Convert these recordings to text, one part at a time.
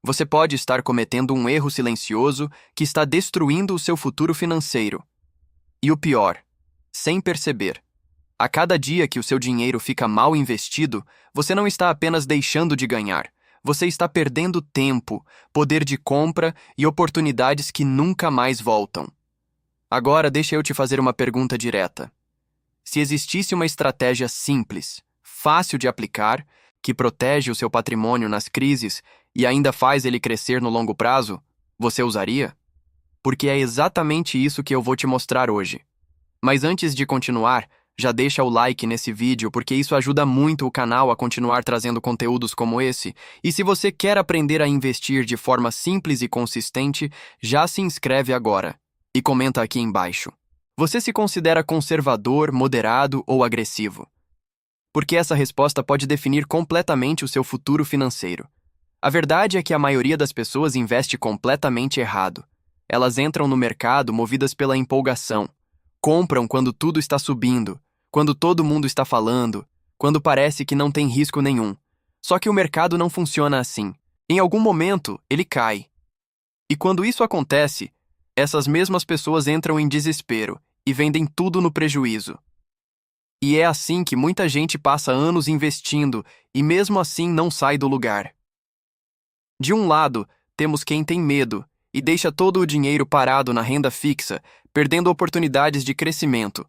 você pode estar cometendo um erro silencioso que está destruindo o seu futuro financeiro. E o pior, sem perceber. A cada dia que o seu dinheiro fica mal investido, você não está apenas deixando de ganhar, você está perdendo tempo, poder de compra e oportunidades que nunca mais voltam. Agora deixa eu te fazer uma pergunta direta. Se existisse uma estratégia simples, fácil de aplicar, que protege o seu patrimônio nas crises e ainda faz ele crescer no longo prazo, você usaria? Porque é exatamente isso que eu vou te mostrar hoje. Mas antes de continuar, já deixa o like nesse vídeo porque isso ajuda muito o canal a continuar trazendo conteúdos como esse. E se você quer aprender a investir de forma simples e consistente, já se inscreve agora. E comenta aqui embaixo. Você se considera conservador, moderado ou agressivo? Porque essa resposta pode definir completamente o seu futuro financeiro. A verdade é que a maioria das pessoas investe completamente errado. Elas entram no mercado movidas pela empolgação. Compram quando tudo está subindo, quando todo mundo está falando, quando parece que não tem risco nenhum. Só que o mercado não funciona assim. Em algum momento, ele cai. E quando isso acontece, essas mesmas pessoas entram em desespero e vendem tudo no prejuízo. E é assim que muita gente passa anos investindo e mesmo assim não sai do lugar. De um lado, temos quem tem medo e deixa todo o dinheiro parado na renda fixa, perdendo oportunidades de crescimento.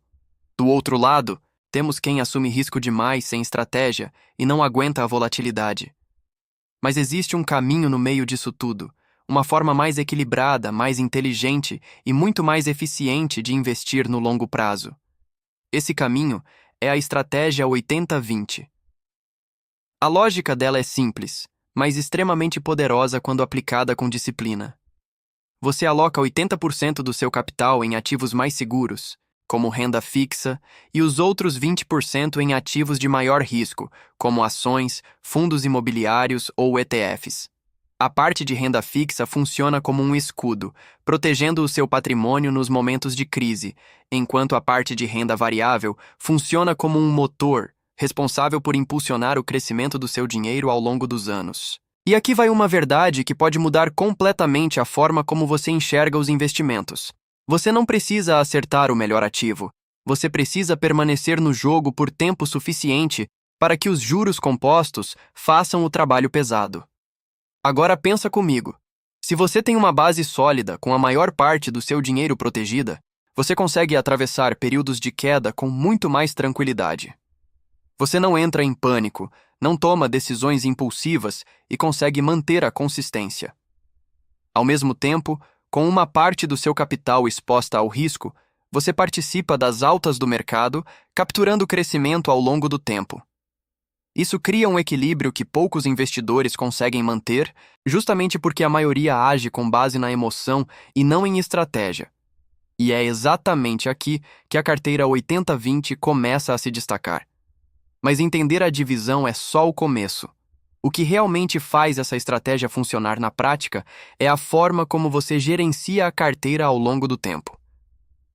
Do outro lado, temos quem assume risco demais sem estratégia e não aguenta a volatilidade. Mas existe um caminho no meio disso tudo, uma forma mais equilibrada, mais inteligente e muito mais eficiente de investir no longo prazo. Esse caminho é a estratégia 80-20. A lógica dela é simples, mas extremamente poderosa quando aplicada com disciplina. Você aloca 80% do seu capital em ativos mais seguros, como renda fixa, e os outros 20% em ativos de maior risco, como ações, fundos imobiliários ou ETFs. A parte de renda fixa funciona como um escudo, protegendo o seu patrimônio nos momentos de crise, enquanto a parte de renda variável funciona como um motor, responsável por impulsionar o crescimento do seu dinheiro ao longo dos anos. E aqui vai uma verdade que pode mudar completamente a forma como você enxerga os investimentos. Você não precisa acertar o melhor ativo. Você precisa permanecer no jogo por tempo suficiente para que os juros compostos façam o trabalho pesado. Agora pensa comigo. Se você tem uma base sólida com a maior parte do seu dinheiro protegida, você consegue atravessar períodos de queda com muito mais tranquilidade. Você não entra em pânico, não toma decisões impulsivas e consegue manter a consistência. Ao mesmo tempo, com uma parte do seu capital exposta ao risco, você participa das altas do mercado, capturando crescimento ao longo do tempo. Isso cria um equilíbrio que poucos investidores conseguem manter, justamente porque a maioria age com base na emoção e não em estratégia. E é exatamente aqui que a carteira 80-20 começa a se destacar. Mas entender a divisão é só o começo. O que realmente faz essa estratégia funcionar na prática é a forma como você gerencia a carteira ao longo do tempo.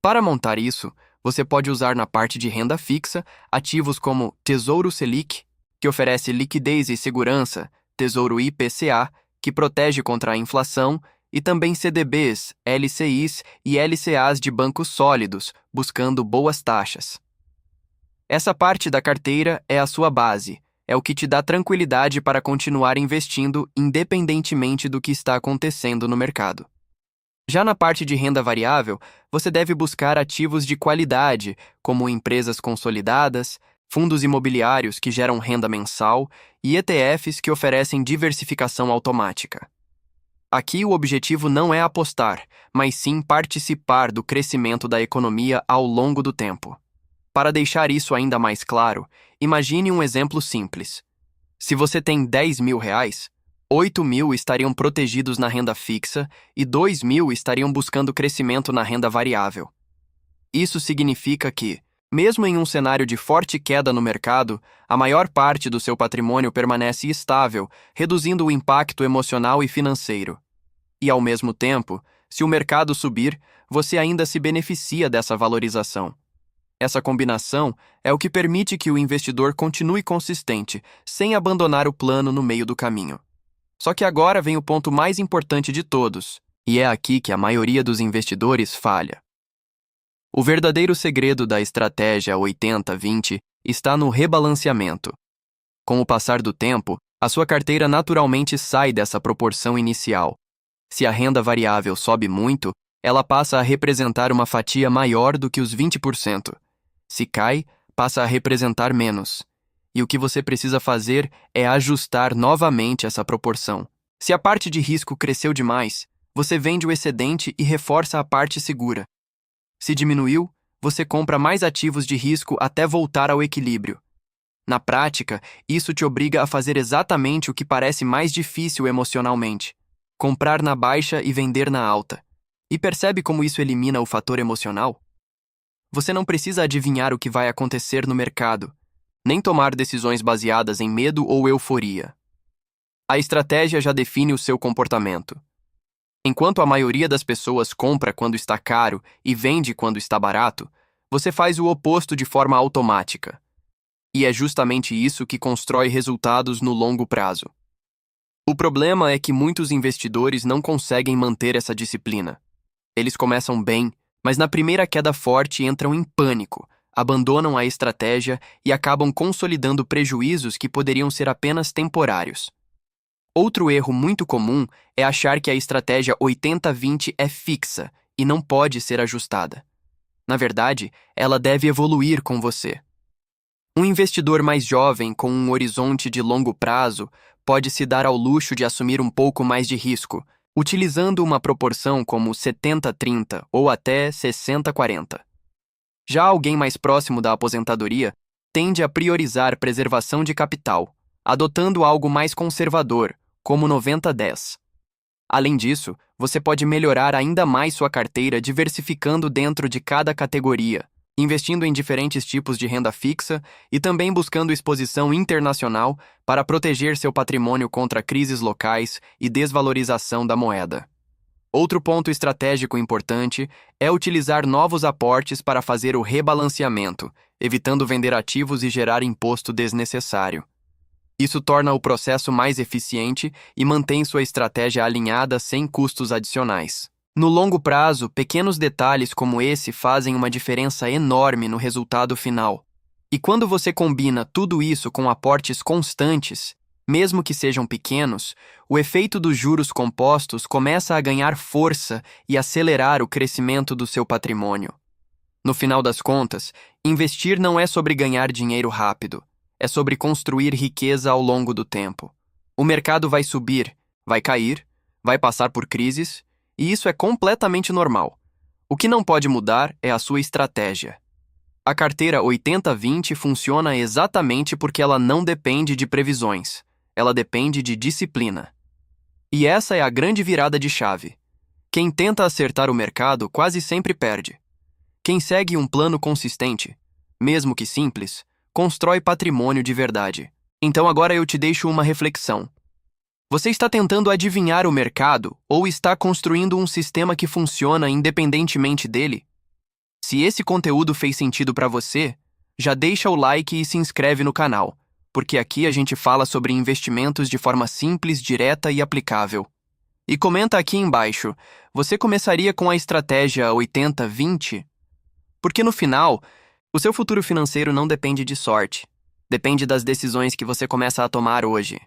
Para montar isso, você pode usar na parte de renda fixa ativos como Tesouro Selic, que oferece liquidez e segurança, Tesouro IPCA, que protege contra a inflação, e também CDBs, LCIs e LCAs de bancos sólidos, buscando boas taxas. Essa parte da carteira é a sua base, é o que te dá tranquilidade para continuar investindo independentemente do que está acontecendo no mercado. Já na parte de renda variável, você deve buscar ativos de qualidade, como empresas consolidadas, fundos imobiliários que geram renda mensal e ETFs que oferecem diversificação automática. Aqui o objetivo não é apostar, mas sim participar do crescimento da economia ao longo do tempo. Para deixar isso ainda mais claro, imagine um exemplo simples. Se você tem R$ 10.000, 8.000 estariam protegidos na renda fixa e 2.000 estariam buscando crescimento na renda variável. Isso significa que, mesmo em um cenário de forte queda no mercado, a maior parte do seu patrimônio permanece estável, reduzindo o impacto emocional e financeiro. E, ao mesmo tempo, se o mercado subir, você ainda se beneficia dessa valorização. Essa combinação é o que permite que o investidor continue consistente, sem abandonar o plano no meio do caminho. Só que agora vem o ponto mais importante de todos, e é aqui que a maioria dos investidores falha. O verdadeiro segredo da estratégia 80-20 está no rebalanceamento. Com o passar do tempo, a sua carteira naturalmente sai dessa proporção inicial. Se a renda variável sobe muito, ela passa a representar uma fatia maior do que os 20%. Se cai, passa a representar menos. E o que você precisa fazer é ajustar novamente essa proporção. Se a parte de risco cresceu demais, você vende o excedente e reforça a parte segura. Se diminuiu, você compra mais ativos de risco até voltar ao equilíbrio. Na prática, isso te obriga a fazer exatamente o que parece mais difícil emocionalmente: comprar na baixa e vender na alta. E percebe como isso elimina o fator emocional? Você não precisa adivinhar o que vai acontecer no mercado, nem tomar decisões baseadas em medo ou euforia. A estratégia já define o seu comportamento. Enquanto a maioria das pessoas compra quando está caro e vende quando está barato, você faz o oposto de forma automática. E é justamente isso que constrói resultados no longo prazo. O problema é que muitos investidores não conseguem manter essa disciplina. Eles começam bem, mas na primeira queda forte entram em pânico, abandonam a estratégia e acabam consolidando prejuízos que poderiam ser apenas temporários. Outro erro muito comum é achar que a estratégia 80-20 é fixa e não pode ser ajustada. Na verdade, ela deve evoluir com você. Um investidor mais jovem com um horizonte de longo prazo pode se dar ao luxo de assumir um pouco mais de risco, utilizando uma proporção como 70-30 ou até 60-40. Já alguém mais próximo da aposentadoria tende a priorizar preservação de capital, adotando algo mais conservador, como 90-10. Além disso, você pode melhorar ainda mais sua carteira diversificando dentro de cada categoria, investindo em diferentes tipos de renda fixa e também buscando exposição internacional para proteger seu patrimônio contra crises locais e desvalorização da moeda. Outro ponto estratégico importante é utilizar novos aportes para fazer o rebalanceamento, evitando vender ativos e gerar imposto desnecessário. Isso torna o processo mais eficiente e mantém sua estratégia alinhada sem custos adicionais. No longo prazo, pequenos detalhes como esse fazem uma diferença enorme no resultado final. E quando você combina tudo isso com aportes constantes, mesmo que sejam pequenos, o efeito dos juros compostos começa a ganhar força e acelerar o crescimento do seu patrimônio. No final das contas, investir não é sobre ganhar dinheiro rápido. É sobre construir riqueza ao longo do tempo. O mercado vai subir, vai cair, vai passar por crises, e isso é completamente normal. O que não pode mudar é a sua estratégia. A carteira 80-20 funciona exatamente porque ela não depende de previsões. Ela depende de disciplina. E essa é a grande virada de chave. Quem tenta acertar o mercado quase sempre perde. Quem segue um plano consistente, mesmo que simples, constrói patrimônio de verdade. Então agora eu te deixo uma reflexão. Você está tentando adivinhar o mercado ou está construindo um sistema que funciona independentemente dele? Se esse conteúdo fez sentido para você, já deixa o like e se inscreve no canal, porque aqui a gente fala sobre investimentos de forma simples, direta e aplicável. E comenta aqui embaixo, você começaria com a estratégia 80-20? Porque no final, o seu futuro financeiro não depende de sorte. Depende das decisões que você começa a tomar hoje.